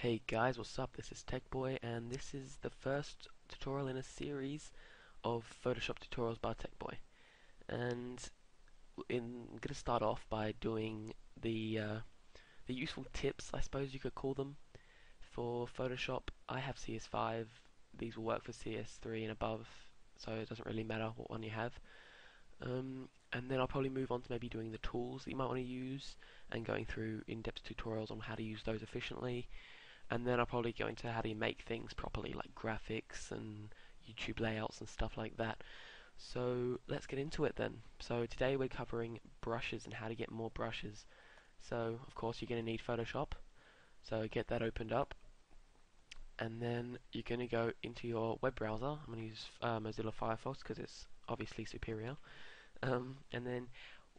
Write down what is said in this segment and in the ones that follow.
Hey guys, what's up? This is TechBoy, and this is the first tutorial in a series of Photoshop tutorials by TechBoy. And I'm going to start off by doing the useful tips, I suppose you could call them, for Photoshop. I have CS5. These will work for CS3 and above, so it doesn't really matter what one you have. And then I'll probably move on to maybe doing the tools that you might want to use and going through in-depth tutorials on how to use those efficiently. And then I'll probably go into how do you make things properly, like graphics and YouTube layouts and stuff like that. So let's get into it then. So today we're covering brushes and how to get more brushes. So of course you're going to need Photoshop. So get that opened up, and then you're going to go into your web browser. I'm going to use Mozilla Firefox because it's obviously superior. And then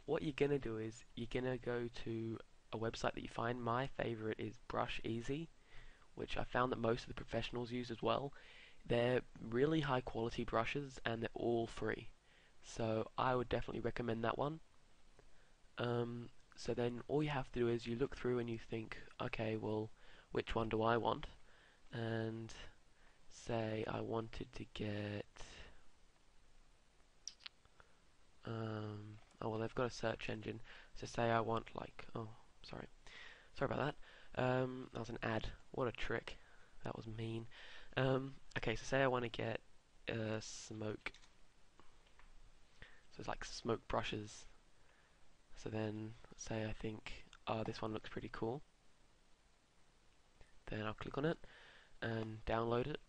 what you're going to do is you're going to go to a website that you find. My favorite is Brush Easy, which I found that most of the professionals use as well. They're really high quality brushes and they're all free. So I would definitely recommend that one. So then all you have to do is you look through and you think, okay, well, which one do I want? And say I wanted to get, oh well, they've got a search engine. So say I want like, oh, sorry about that. That was an ad. What a trick. That was mean. Okay, so say I want to get smoke. So it's like smoke brushes. So then, say I think, oh, this one looks pretty cool. Then I'll click on it and download it,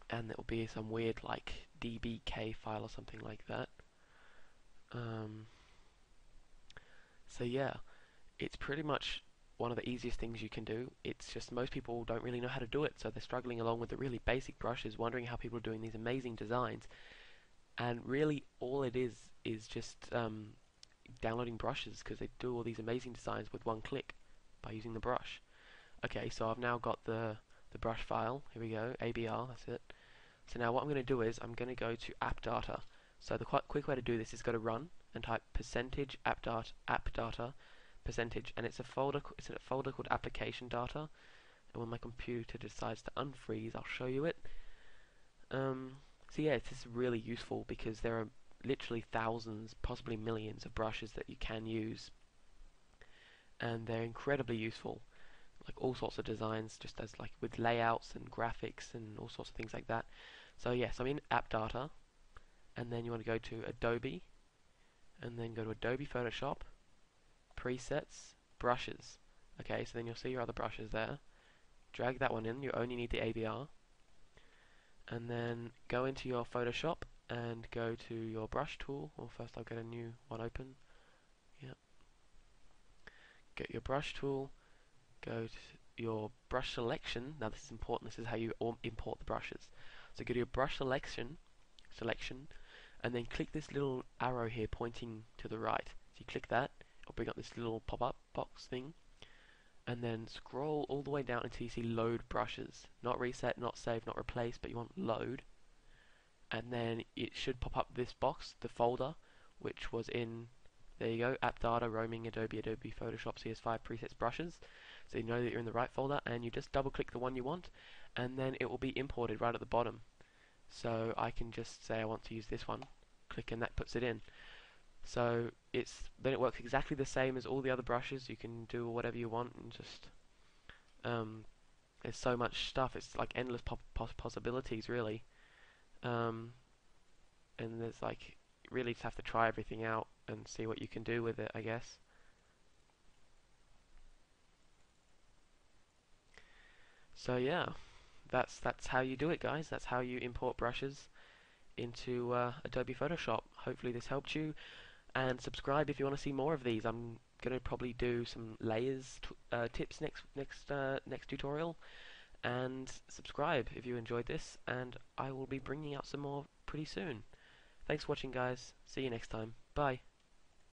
and it will be some weird like DBK file or something like that. So yeah, it's pretty much one of the easiest things you can do. It's just most people don't really know how to do it, so they're struggling along with the really basic brushes, wondering how people are doing these amazing designs. And really, all it is just downloading brushes, because they do all these amazing designs with one click by using the brush. Okay, so I've now got the brush file. Here we go, ABR. That's it. So now what I'm going to do is I'm going to go to app data. So the quick way to do this is go to run and type percentage app data percentage, and it's a folder called application data. And when my computer decides to unfreeze, I'll show you it. So yeah, this is really useful because there are literally thousands, possibly millions of brushes that you can use, and they're incredibly useful. Like all sorts of designs, just as like with layouts and graphics and all sorts of things like that. So yes, I'm in app data, and then you want to go to Adobe, and then go to Adobe Photoshop, presets, brushes. Okay, so then you'll see your other brushes there. Drag that one in. You only need the ABR, and then go into your Photoshop and go to your brush tool. Or first, I'll get a new one open. Yep. Get your brush tool. Go to your brush selection. Now this is important. This is how you import the brushes. So go to your brush selection, and then click this little arrow here pointing to the right. So you click that. It'll bring up this little pop-up box thing, and then scroll all the way down until you see load brushes. Not reset, not save, not replace, but you want load. And then it should pop up this box, the folder, which was in, there you go, app data, roaming, Adobe Photoshop, CS5, presets, brushes. So you know that you're in the right folder, and you just double click the one you want, and then it will be imported right at the bottom. So I can just say I want to use this one, click, and that puts it in. So then it works exactly the same as all the other brushes. You can do whatever you want, and just there's so much stuff. It's like endless possibilities, really. And there's like, really just have to try everything out and see what you can do with it, I guess. So yeah, that's how you do it, guys. That's how you import brushes into Adobe Photoshop. Hopefully this helped you, and subscribe if you want to see more of these. I'm gonna probably do some layers tips next tutorial, and subscribe if you enjoyed this, and I will be bringing out some more pretty soon. Thanks for watching, guys. See you next time. Bye.